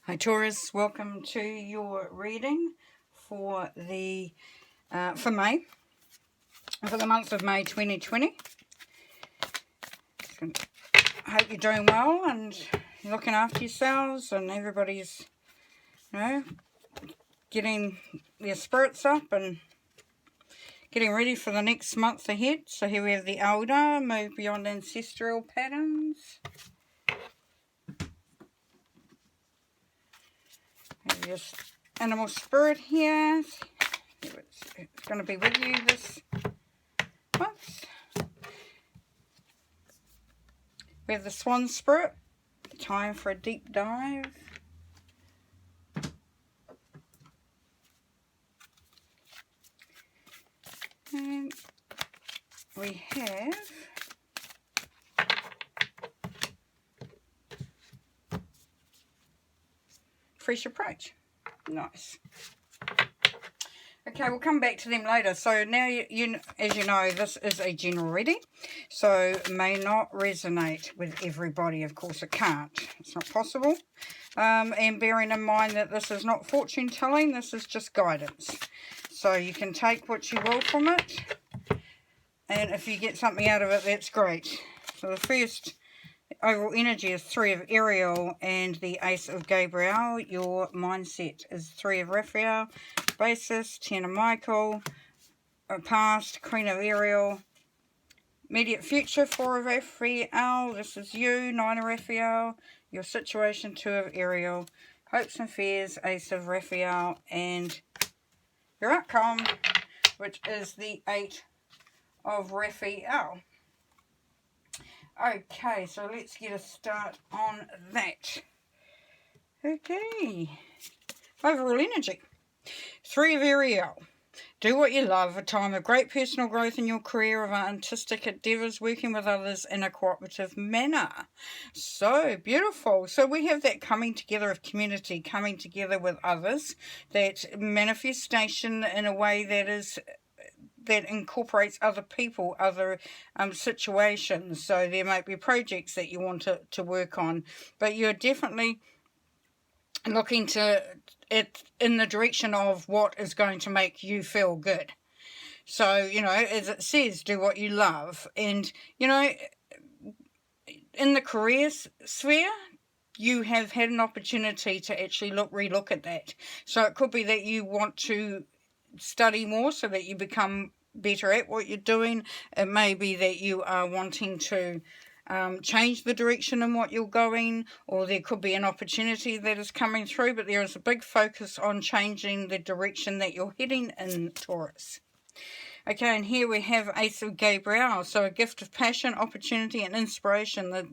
Hi Taurus, welcome to your reading for the for May, for the month of May 2020. I hope you're doing well and you're looking after yourselves and everybody's, getting their spirits up and getting ready for the next month ahead. So here we have the Elder, move beyond ancestral patterns. Just animal spirit here. It's going to be with you this month. We have the swan spirit. Time for a deep dive. And we have fresh approach. Nice. Okay, we'll come back to them later. So now, you as you know, this is a general reading, so may not resonate with everybody. Of course, it can't. It's not possible. And bearing in mind that this is not fortune telling, this is just guidance. So you can take what you will from it, and if you get something out of it, that's great. So the first overall energy is 3 of Ariel and the Ace of Gabriel. Your mindset is 3 of Raphael, basis, 10 of Michael, past, Queen of Ariel, immediate future, 4 of Raphael, this is you, 9 of Raphael, your situation, 2 of Ariel, hopes and fears, Ace of Raphael, and your outcome, which is the 8 of Raphael. Okay, so let's get a start on that. Okay, overall energy. 3 of Ariel. Do what you love, a time of great personal growth in your career, of artistic endeavours, working with others in a cooperative manner. So beautiful. So we have that coming together of community, coming together with others, that manifestation in a way that incorporates other people, other situations. So there might be projects that you want to work on, but you're definitely looking to it in the direction of what is going to make you feel good. So, as it says, do what you love. And, in the career sphere, you have had an opportunity to actually relook at that. So it could be that you want to study more so that you become better at what you're doing. It may be that you are wanting to change the direction in what you're going, or there could be an opportunity that is coming through, but there is a big focus on changing the direction that you're heading in, Taurus. Okay, and here we have Ace of Gabriel, so a gift of passion, opportunity and inspiration, the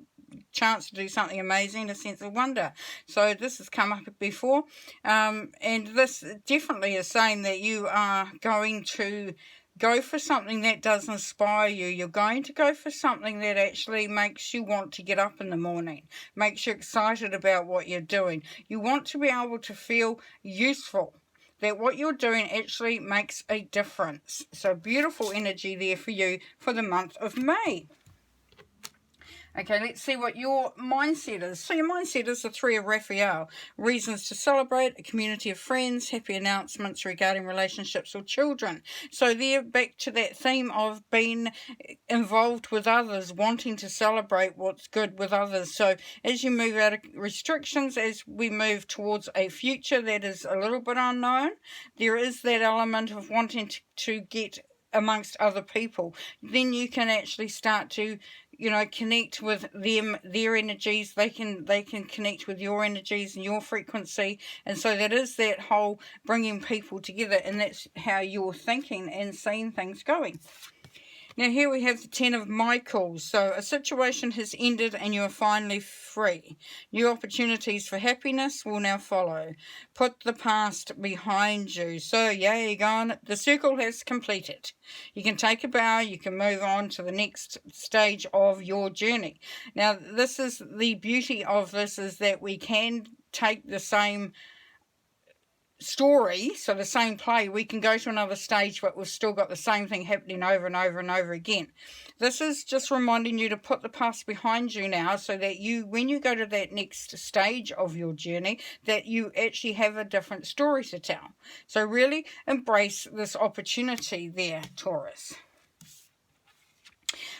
chance to do something amazing, a sense of wonder. So this has come up before, and this definitely is saying that you are going to go for something that does inspire you. You're going to go for something that actually makes you want to get up in the morning, makes you excited about what you're doing. You want to be able to feel useful, that what you're doing actually makes a difference. So beautiful energy there for you for the month of May. Okay, let's see what your mindset is. So your mindset is the 3 of Raphael. Reasons to celebrate, a community of friends, happy announcements regarding relationships or children. So they're back to that theme of being involved with others, wanting to celebrate what's good with others. So as you move out of restrictions, as we move towards a future that is a little bit unknown, there is that element of wanting to get amongst other people. Then you can actually start to connect with them, their energies. They can connect with your energies and your frequency, and so that is that whole bringing people together, and that's how you're thinking and seeing things going. Now here we have the 10 of Michael. So a situation has ended and you are finally free. New opportunities for happiness will now follow. Put the past behind you. So yeah, you're gone. The circle has completed. You can take a bow. You can move on to the next stage of your journey. Now this is the beauty of this, is that we can take the same story, so the same play, we can go to another stage, but we've still got the same thing happening over and over and over again. This is just reminding you to put the past behind you now, so that you, when you go to that next stage of your journey, that you actually have a different story to tell. So really embrace this opportunity there, Taurus.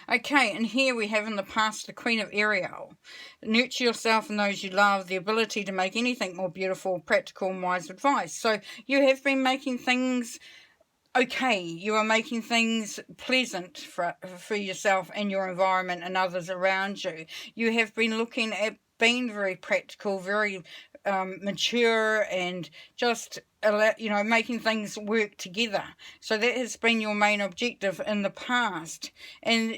Okay, and here we have in the past the Queen of Ariel. Nurture yourself and those you love, the ability to make anything more beautiful, practical and wise advice. So you have been making things okay. You are making things pleasant for yourself and your environment and others around you. You have been looking at being very practical, very mature, and just making things work together. So that has been your main objective in the past. And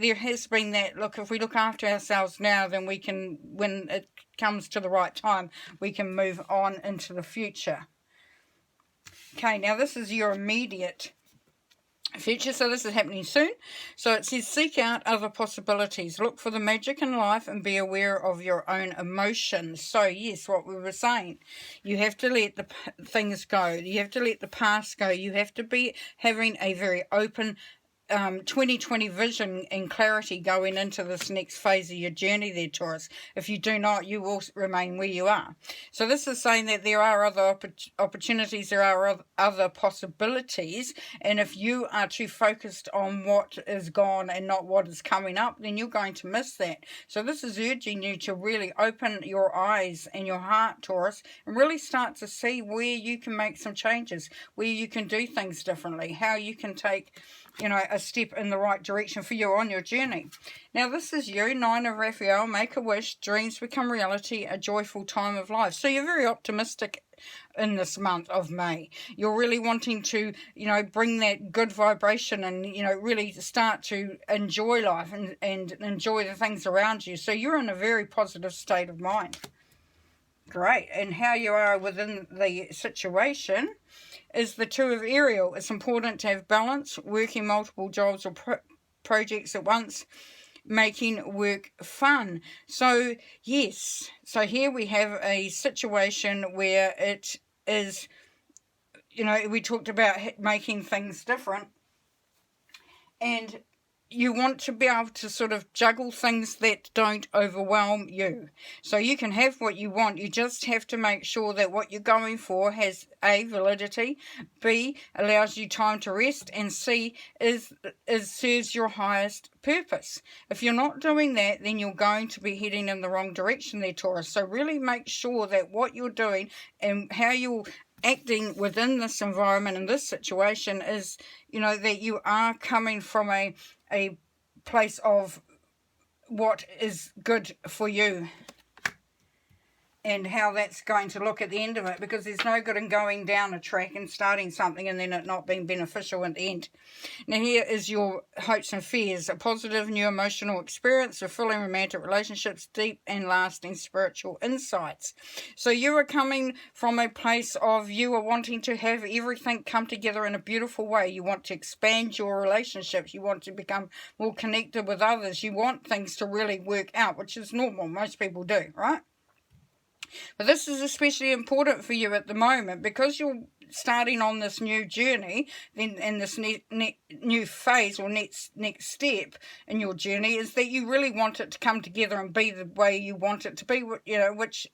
there has been that, look, if we look after ourselves now, then we can, when it comes to the right time, we can move on into the future. Okay, now this is your immediate future, so this is happening soon. So it says, seek out other possibilities, look for the magic in life, and be aware of your own emotions. So yes, what we were saying, you have to let the things go, you have to let the past go, you have to be having a very open 2020 vision and clarity going into this next phase of your journey there, Taurus. If you do not, you will remain where you are. So this is saying that there are other opportunities, there are other possibilities, and if you are too focused on what is gone and not what is coming up, then you're going to miss that. So this is urging you to really open your eyes and your heart, Taurus, and really start to see where you can make some changes, where you can do things differently, how you can take a step in the right direction for you on your journey. Now this is you, 9 of Raphael, make a wish, dreams become reality, a joyful time of life. So you're very optimistic in this month of May. You're really wanting to, bring that good vibration and, really start to enjoy life and enjoy the things around you. So you're in a very positive state of mind. Great. And how you are within the situation is the 2 of Ariel. It's important to have balance, working multiple jobs or projects at once, making work fun. So yes, so here we have a situation where it is, we talked about making things different, and you want to be able to sort of juggle things that don't overwhelm you. So you can have what you want. You just have to make sure that what you're going for has A, validity, B, allows you time to rest, and C, is serves your highest purpose. If you're not doing that, then you're going to be heading in the wrong direction there, Taurus. So really make sure that what you're doing and how you're acting within this environment and this situation is, that you are coming from a place of what is good for you and how that's going to look at the end of it, because there's no good in going down a track and starting something and then it not being beneficial at the end. Now here is your hopes and fears. A positive new emotional experience, fulfilling romantic relationships, deep and lasting spiritual insights. So you are coming from a place of you are wanting to have everything come together in a beautiful way. You want to expand your relationships. You want to become more connected with others. You want things to really work out, which is normal. Most people do, right? But this is especially important for you at the moment because you're starting on this new journey, then in this new phase or next step in your journey, is that you really want it to come together and be the way you want it to be, which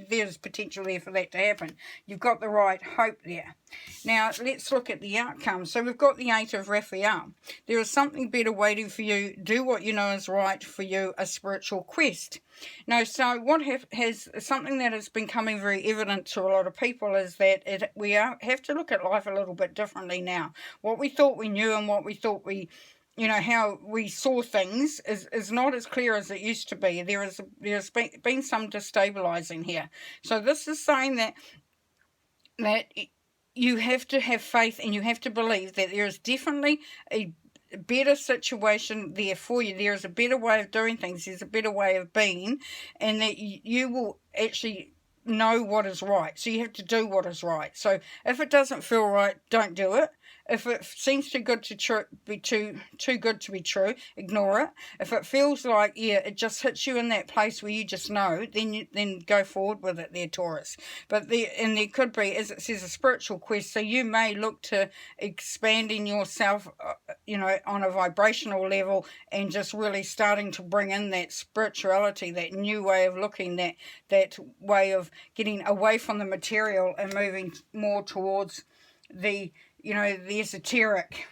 there's potential there for that to happen. You've got the right hope there. Now let's look at the outcome. So we've got the 8 of Raphael. There is something better waiting for you. Do what you know is right for you, a spiritual quest. Now, so what has something that has been coming very evident to a lot of people is that have to look at life a little bit differently now. What we thought we knew and what we thought we, how we saw things is not as clear as it used to be. There's been some destabilizing here. So this is saying that you have to have faith and you have to believe that there is definitely a better situation there for you. There is a better way of doing things. There's a better way of being, and that you will actually know what is right. So you have to do what is right. So if it doesn't feel right, don't do it. If it seems too good to be too good to be true, ignore it. If it feels like, yeah, it just hits you in that place where you just know, then go forward with it there, Taurus. But there could be, as it says, a spiritual quest, so you may look to expanding yourself, you know, on a vibrational level, and just really starting to bring in that spirituality, that new way of looking, that way of getting away from the material and moving more towards the, you know, the esoteric.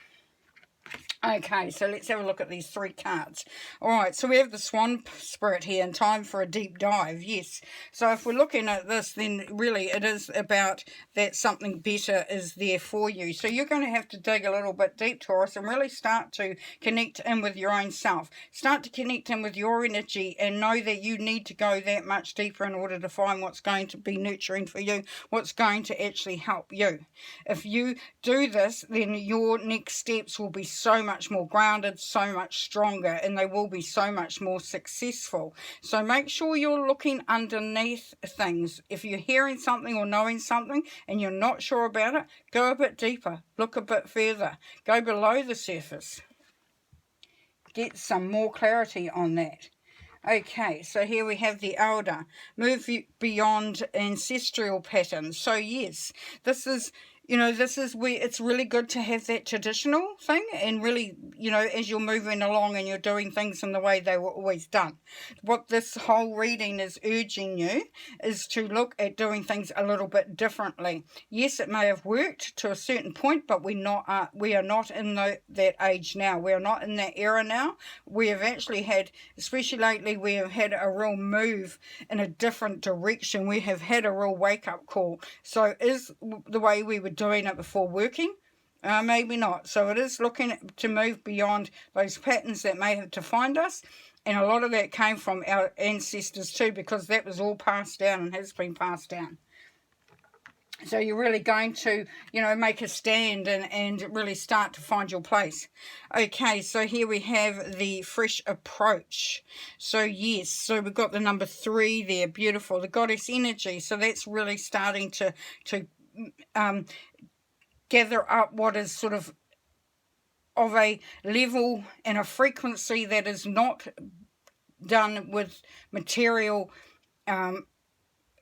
Okay, so let's have a look at these 3 cards. All right, so we have the Swan Spirit here, and time for a deep dive, yes. So if we're looking at this, then really it is about that something better is there for you. So you're going to have to dig a little bit deep, Taurus, and really start to connect in with your own self. Start to connect in with your energy and know that you need to go that much deeper in order to find what's going to be nurturing for you, what's going to actually help you. If you do this, then your next steps will be so much more grounded, so much stronger, and they will be so much more successful. So make sure you're looking underneath things. If you're hearing something or knowing something and you're not sure about it, go a bit deeper, look a bit further, go below the surface, get some more clarity on that. Okay, so here we have the Elder. Move beyond ancestral patterns. So yes, this is, you know, this is where it's really good to have that traditional thing, and really, you know, as you're moving along and you're doing things in the way they were always done. What this whole reading is urging you is to look at doing things a little bit differently. Yes, it may have worked to a certain point, but we are not in that age now. We are not in that era now. We have actually had, especially lately, we have had a real move in a different direction. We have had a real wake-up call. So is the way we were doing it before working? Maybe not. So it is looking to move beyond those patterns that may have defined us, and a lot of that came from our ancestors too, because that was all passed down and has been passed down. So you're really going to, you know, make a stand and really start to find your place. Okay, so here we have the fresh approach. So yes, so we've got the number 3 there, beautiful, the goddess energy. So that's really starting to gather up what is sort of a level and a frequency that is not done with material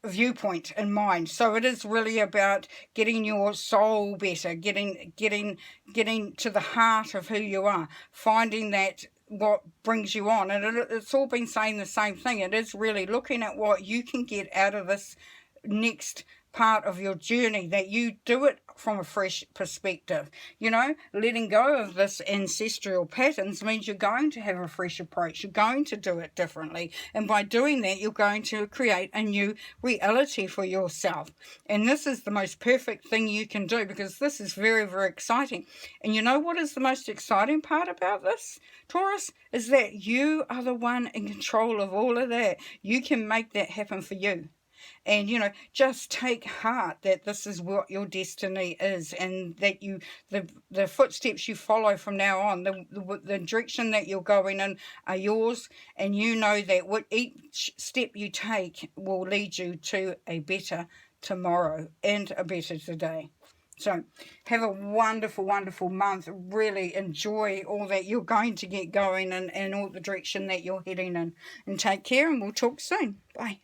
viewpoint in mind. So it is really about getting your soul better, getting to the heart of who you are, finding that what brings you on. And it's all been saying the same thing. It is really looking at what you can get out of this next part of your journey, that you do it from a fresh perspective. You know, letting go of this ancestral patterns means you're going to have a fresh approach. You're going to do it differently, and by doing that, you're going to create a new reality for yourself. And this is the most perfect thing you can do, because this is very, very exciting. And you know what is the most exciting part about this, Taurus, is that you are the one in control of all of that. You can make that happen for you. And, you know, just take heart that this is what your destiny is, and that the footsteps you follow from now on, the direction that you're going in are yours, and you know that each step you take will lead you to a better tomorrow and a better today. So have a wonderful, wonderful month. Really enjoy all that you're going to get going and all the direction that you're heading in. And take care, and we'll talk soon. Bye.